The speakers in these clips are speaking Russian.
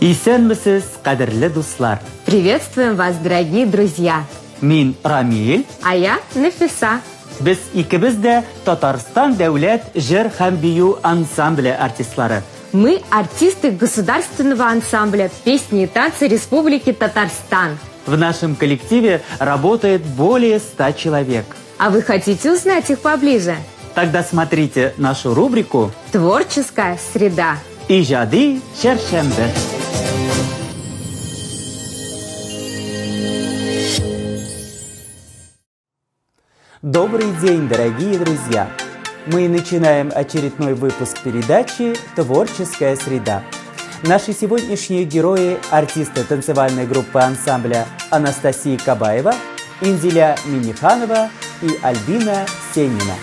Исәнмесез, кадерле дуслар. Приветствуем вас, дорогие друзья. Мин Рамил. А я Нафиса. Без икебез дә Татарстан дәүләт җыр һәм бию ансамбле артистлары. Мы артисты государственного ансамбля «Песни и танцы Республики Татарстан». В нашем коллективе работает более 100 человек. А вы хотите узнать их поближе? Тогда смотрите нашу рубрику «Творческая среда». «Иҗади чәршәмбе». Добрый день, дорогие друзья! Мы начинаем очередной выпуск передачи «Творческая среда». Наши сегодняшние герои – артисты танцевальной группы ансамбля Анастасия Кабаева, Инзиля Миниханова и Альбина Сенина.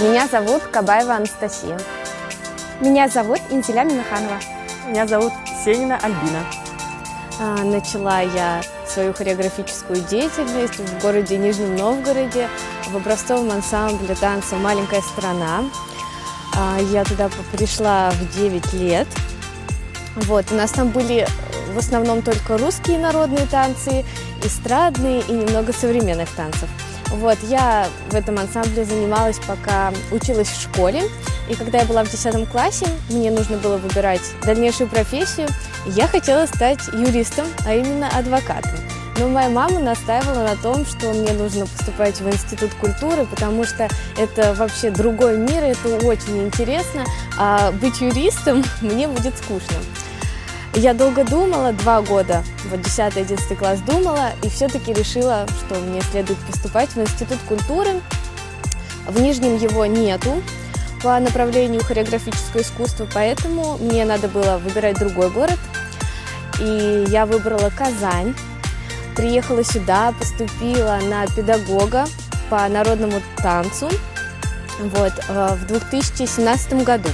Меня зовут Кабаева Анастасия. Меня зовут Инзиля Миниханова. Меня зовут Сенина Альбина. Начала я свою хореографическую деятельность в городе Нижнем Новгороде в образцовом ансамбле танца «Маленькая страна». Я туда пришла в 9 лет. У нас там были в основном только русские народные танцы, эстрадные и немного современных танцев. Я в этом ансамбле занималась, пока училась в школе. И когда я была в 10 классе, мне нужно было выбирать дальнейшую профессию. Я хотела стать юристом, а именно адвокатом. Но моя мама настаивала на том, что мне нужно поступать в Институт культуры, потому что это вообще другой мир, это очень интересно, а быть юристом мне будет скучно. Я долго думала, 2 года, 10-11 класс думала, и все-таки решила, что мне следует поступать в Институт культуры. В Нижнем его нету по направлению хореографическое искусство, поэтому мне надо было выбирать другой город. И я выбрала Казань, приехала сюда, поступила на педагога по народному танцу в 2017 году.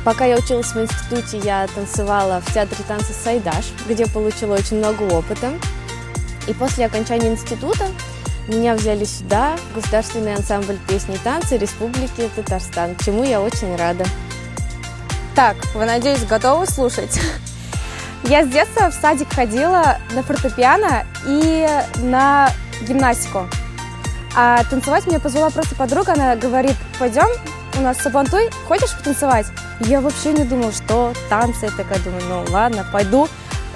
Пока я училась в институте, я танцевала в театре танца «Сайдаш», где получила очень много опыта. И после окончания института меня взяли сюда, в государственный ансамбль «Песни и танцы Республики Татарстан», чему я очень рада. Так, вы, надеюсь, готовы слушать? Я с детства в садик ходила на фортепиано и на гимнастику. А танцевать меня позвала просто подруга, она говорит: пойдем, у нас сабантуй, хочешь потанцевать? Я вообще не думала, что танцы. Я такая думаю, ну ладно, пойду.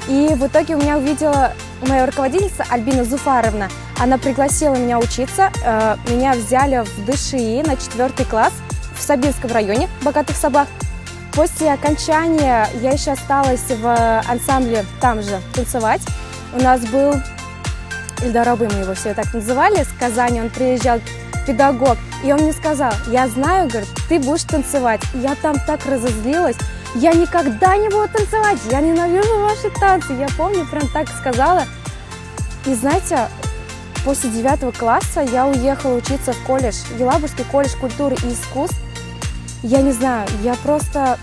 И в итоге у меня увидела моя руководительница Альбина Зуфаровна. Она пригласила меня учиться. Меня взяли в ДШИ на 4 класс в Сабинском районе, Богатых Сабах. После окончания я еще осталась в ансамбле там же танцевать. У нас был Ильдар Абы, мы его все так называли, с Казани. Он приезжал, педагог, и он мне сказал: я знаю, говорит, ты будешь танцевать. Я там так разозлилась, я никогда не буду танцевать, я ненавижу ваши танцы. Я помню, прям так сказала. И знаете, после 9 класса я уехала учиться в колледж, Елабужский колледж культуры и искусств. Я не знаю, я просто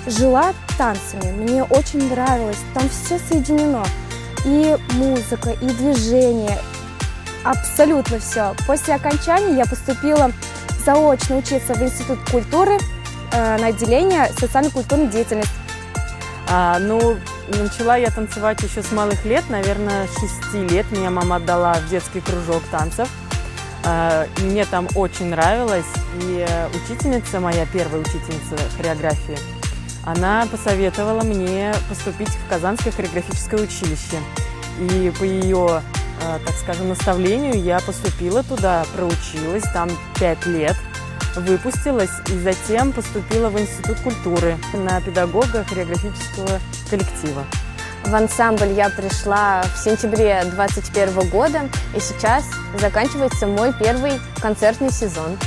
жила танцами, мне очень нравилось, там все соединено. И музыка, и движение, абсолютно все. После окончания я поступила заочно учиться в Институт культуры на отделение социально-культурной деятельности. Начала я танцевать еще с малых лет, наверное, 6 лет. Меня мама отдала в детский кружок танцев. Мне там очень нравилось. И учительница, моя первая учительница хореографии, она посоветовала мне поступить в Казанское хореографическое училище. И по ее, так скажем, наставлению я поступила туда, проучилась там 5 лет, выпустилась и затем поступила в Институт культуры на педагога хореографического коллектива. В ансамбль я пришла в сентябре 2021 года, и сейчас заканчивается мой первый концертный сезон.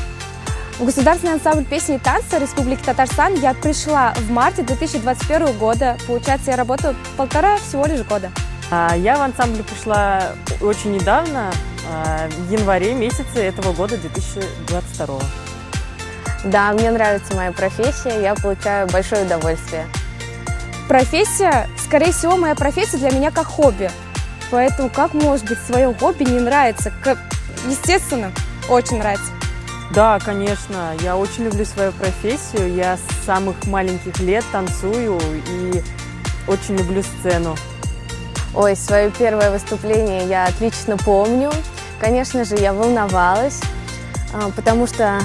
В Государственный ансамбль песни и танца Республики Татарстан я пришла в марте 2021 года. Получается, я работаю 1,5 всего лишь года. Я в ансамбль пришла очень недавно, в январе месяце этого года, 2022. Да, мне нравится моя профессия, я получаю большое удовольствие. Профессия, скорее всего, моя профессия для меня как хобби. Поэтому как может быть свое хобби не нравится? Естественно, очень нравится. Да, конечно, я очень люблю свою профессию, я с самых маленьких лет танцую и очень люблю сцену. Ой, свое первое выступление я отлично помню. Конечно же, я волновалась, потому что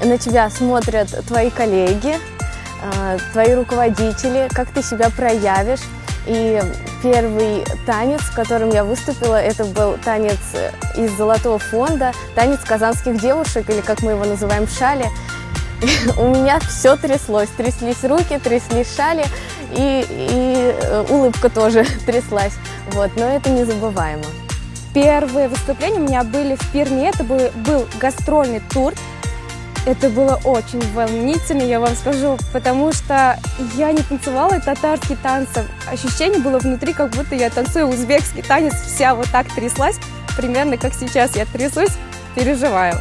на тебя смотрят твои коллеги, твои руководители, как ты себя проявишь. И первый танец, в котором я выступила, это был танец из Золотого фонда, танец казанских девушек, или как мы его называем, шали. У меня все тряслось, тряслись руки, тряслись шали, и улыбка тоже тряслась. Вот, но это незабываемо. Первые выступления у меня были в Перми, это был гастрольный тур. Это было очень волнительно, я вам скажу, потому что я не танцевала татарские танцы. Ощущение было внутри, как будто я танцую узбекский танец, вся вот так тряслась, примерно как сейчас я трясусь, переживаю.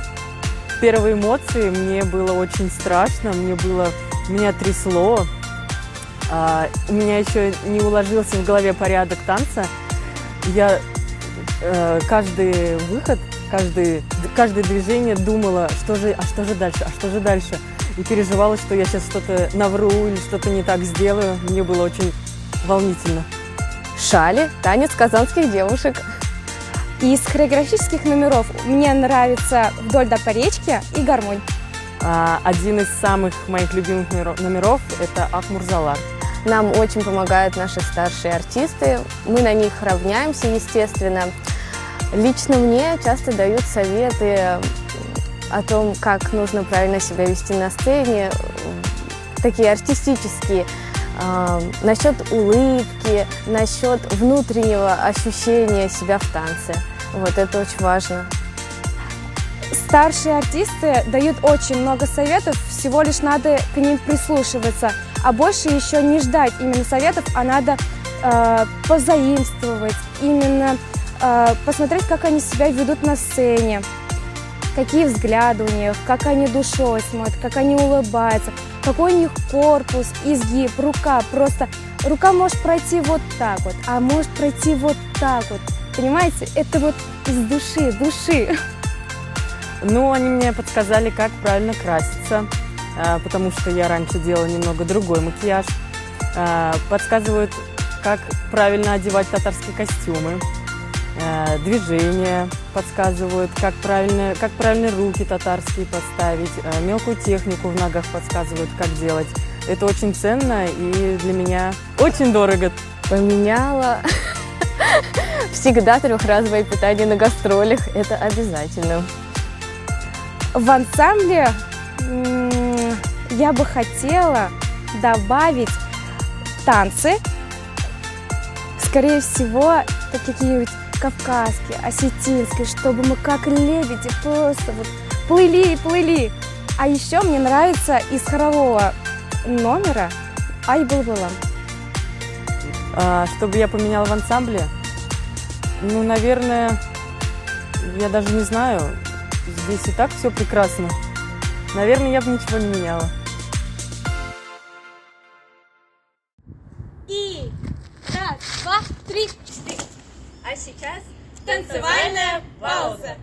Первые эмоции, мне было очень страшно, меня трясло. У меня еще не уложился в голове порядок танца. Я каждый выход, каждое движение думала, что же дальше. И переживала, что я сейчас что-то навру или что-то не так сделаю. Мне было очень волнительно. Шали, танец казанских девушек. Из хореографических номеров мне нравится «Вдоль до поречки» и «Гармонь». Один из самых моих любимых номеров – это «Ак-Мурзалар». Нам очень помогают наши старшие артисты. Мы на них равняемся, естественно. Лично мне часто дают советы о том, как нужно правильно себя вести на сцене, такие артистические, насчет улыбки, насчет внутреннего ощущения себя в танце. Вот это очень важно. Старшие артисты дают очень много советов, всего лишь надо к ним прислушиваться, а больше еще не ждать именно советов, а надо позаимствовать, именно посмотреть, как они себя ведут на сцене, какие взгляды у них, как они душой смотрят, как они улыбаются, какой у них корпус, изгиб, рука. Просто рука может пройти вот так вот, а может пройти вот так вот. Понимаете, это вот из души. Ну, они мне подсказали, как правильно краситься, потому что я раньше делала немного другой макияж. Подсказывают, как правильно одевать татарские костюмы. Движения подсказывают, как правильно руки татарские поставить, мелкую технику в ногах подсказывают, как делать. Это очень ценно и для меня очень дорого. Поменяла всегда трехразовое питание на гастролях, это обязательно. В ансамбле я бы хотела добавить танцы, скорее всего, какие-нибудь кавказские, осетинские, чтобы мы как лебеди просто вот плыли. А еще мне нравится из хорового номера «Ай был-балам». Чтобы я поменяла в ансамбле? Ну, наверное, я даже не знаю. Здесь и так все прекрасно. Наверное, я бы ничего не меняла. И раз, два, три, четыре. А сейчас танцевальная пауза.